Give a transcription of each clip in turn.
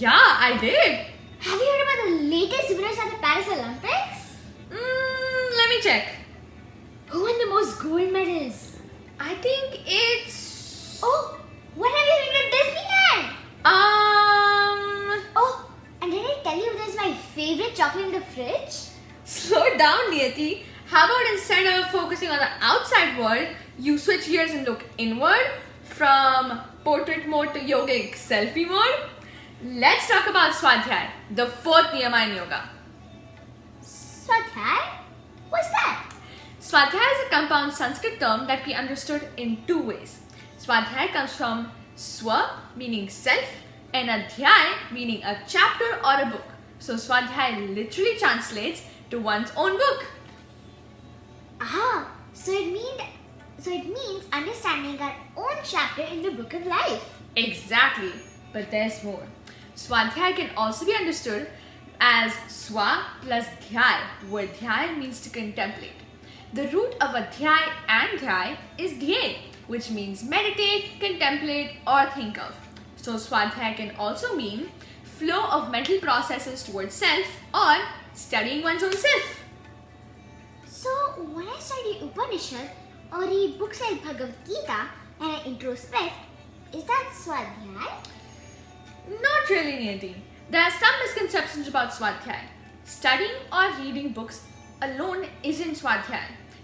Yeah, I did. Have you heard about the latest winners at the Paris Olympics? Let me check. Who won the most gold medals? I think it's... Oh, what have you been to Disneyland? Oh, and did I tell you there's my favorite chocolate in the fridge? Slow down, Niyati. How about instead of focusing on the outside world, you switch gears and look inward from portrait mode to yogic selfie mode? Let's talk about Svadhyaya, the fourth Niyama in yoga. Svadhyaya? What's that? Svadhyaya is a compound Sanskrit term that can be understood in two ways. Svadhyaya comes from swa, meaning self, and adhyaya, meaning a chapter or a book. So Svadhyaya literally translates to one's own book. So it means understanding our own chapter in the book of life. Exactly, but there's more. Svadhyaya can also be understood as swa plus dhyaya, where dhyaya means to contemplate. The root of adhyaya and dhyaya is dhye, which means meditate, contemplate, or think of. So Svadhyaya can also mean flow of mental processes towards self or studying one's own self. So when I study Upanishad or read books like Bhagavad Gita and I introspect, is that Svadhyaya? Not really, Niyati. There are some misconceptions about Svadhyaya. Studying or reading books alone isn't Svadhyaya.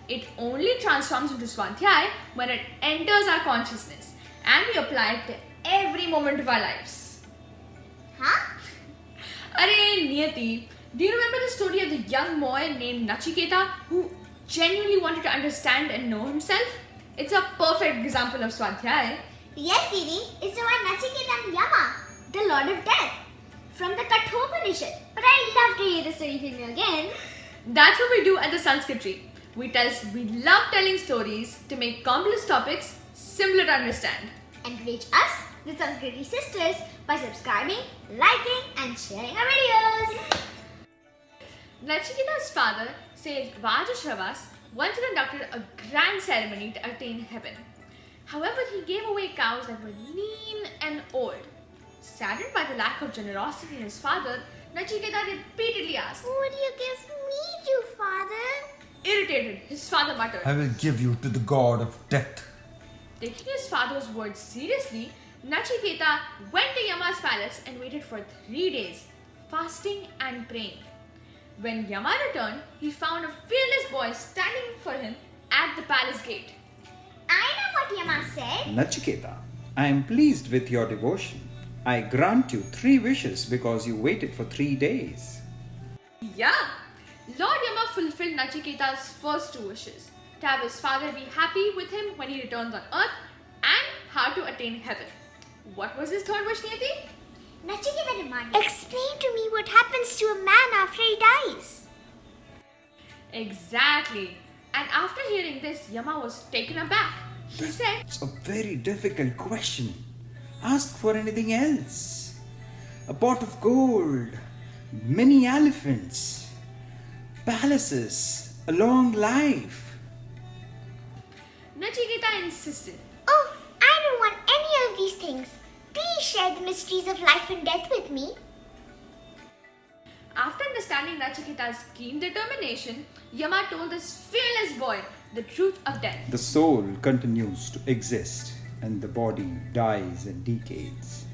It only transforms into Svadhyaya when it enters our consciousness and we apply it to every moment of our lives. Huh? Arey, Niyati, do you remember the story of the young boy named Nachiketa who genuinely wanted to understand and know himself? It's a perfect example of Svadhyaya. Yes, Didi. It's the one Nachiketa and Yama, the Lord of Death, from the Kathopanishad. But I'd love to hear the story from you again. That's what we do at the Sanskrit Tree. We love telling stories to make complex topics simpler to understand. And reach us, the Sanskrit Tree sisters, by subscribing, liking, and sharing our videos. Nachiketa's father, sage Vajashravas, once conducted a grand ceremony to attain heaven. However, he gave away cows that were lean and old. Saddened by the lack of generosity in his father, Nachiketa repeatedly asked, What do you give me to, Father? Irritated, his father muttered, I will give you to the god of death. Taking his father's words seriously, Nachiketa went to Yama's palace and waited for 3 days, fasting and praying. When Yama returned, he found a fearless boy standing for him at the palace gate. I know what Yama said. Nachiketa, I am pleased with your devotion. I grant you 3 wishes because you waited for 3 days. Yeah, Lord Yama fulfilled Nachiketa's first 2 wishes, to have his father be happy with him when he returns on earth and how to attain heaven. What was his third wish, Niyati? Nachiketa demanded, Explain to me what happens to a man after he dies. Exactly. And after hearing this, Yama was taken aback. He said, It's a very difficult question. Ask for anything else. A pot of gold, many elephants, palaces, a long life. Nachiketa insisted. Oh, I don't want any of these things. Please share the mysteries of life and death with me. After understanding Nachiketa's keen determination, Yama told this fearless boy the truth of death. The soul continues to exist and the body dies and decays.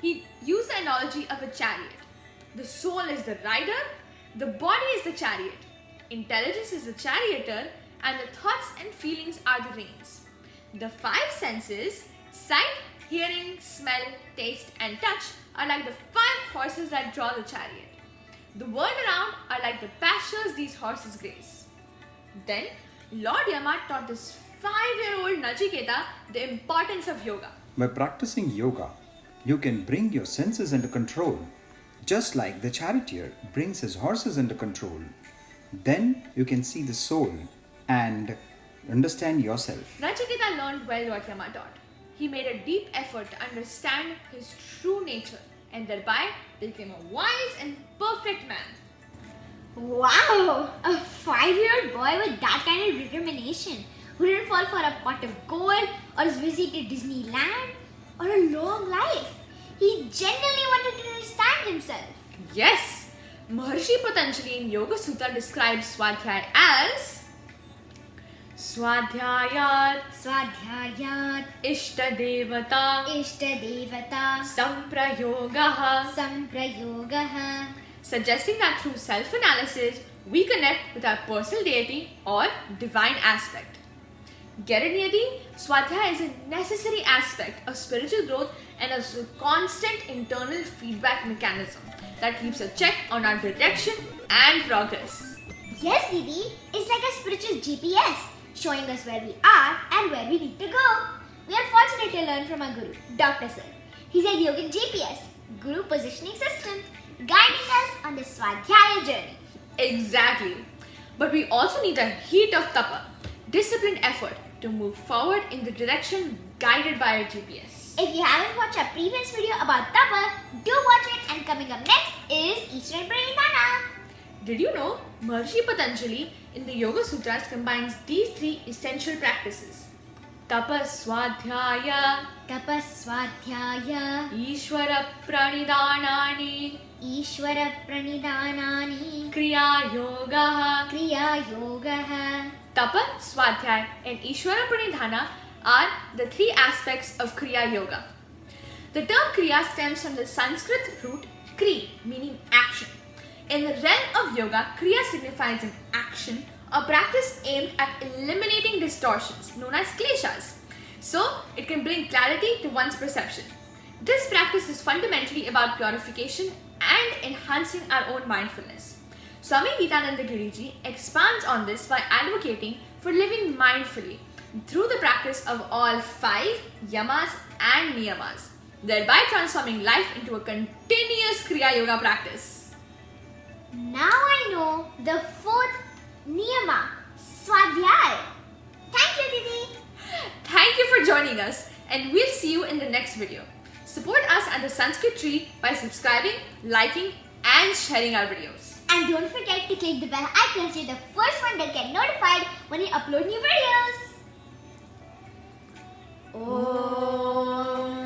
He used the analogy of a chariot. The soul is the rider, the body is the chariot, intelligence is the charioteer, and the thoughts and feelings are the reins. The 5 senses, sight, hearing, smell, taste, and touch, are like the 5 horses that draw the chariot. The world around are like the pastures these horses graze. Then, Lord Yama taught this 5-year-old Nachiketa the importance of yoga. By practicing yoga, you can bring your senses into control, just like the charioteer brings his horses into control. Then you can see the soul and understand yourself. Nachiketa learned well what Yama taught. He made a deep effort to understand his true nature and thereby became a wise and perfect man. Wow! A 5-year-old boy with that kind of determination who didn't fall for a pot of gold or his visit to Disneyland or a long life. He genuinely wanted to understand himself. Yes, Maharishi Patanjali in Yoga Sutra describes Svadhyaya as Svadhyayat Svadhyayat Ishtadevata Ishtadevata Samprayogaha, Samprayogaha. suggesting that through self-analysis we connect with our personal deity or divine aspect. Get it, Niyati? Svadhyaya is a necessary aspect of spiritual growth and a constant internal feedback mechanism that keeps a check on our direction and progress. Yes, Didi, it's like a spiritual GPS showing us where we are and where we need to go. We are fortunate to learn from our guru, Dr. Sir. He's a yogic GPS, guru positioning system, guiding us on the Svadhyaya journey. Exactly. But we also need a heat of tapa, disciplined effort to move forward in the direction guided by our GPS. If you haven't watched our previous video about tapa, do watch it, and coming up next is Ishwar Pranidhana. Did you know Maharishi Patanjali in the Yoga Sutras combines these three essential practices: Tapa Svadhyaya, Tapa Svadhyaya, Ishvara Pranidhanani, Ishwara Pranidhanani, Kriya Yoga. Kriya Yogaha. Tapa, Svadhyaya and Ishvara Pranidhana are the three aspects of Kriya Yoga. The term Kriya stems from the Sanskrit root Kri, meaning action. In the realm of yoga, Kriya signifies an action or practice aimed at eliminating distortions known as kleshas, so it can bring clarity to one's perception. This practice is fundamentally about purification and enhancing our own mindfulness. Swami Geetananda Giriji expands on this by advocating for living mindfully through the practice of all 5 yamas and niyamas, thereby transforming life into a continuous Kriya Yoga practice. Now I know the 4th Niyama, Svadhyaya. Thank you, Didi. Thank you for joining us, and we'll see you in the next video. Support us at the Sanskrit Tree by subscribing, liking and sharing our videos. And don't forget to click the bell icon so you're the first one that get notified when we upload new videos. Om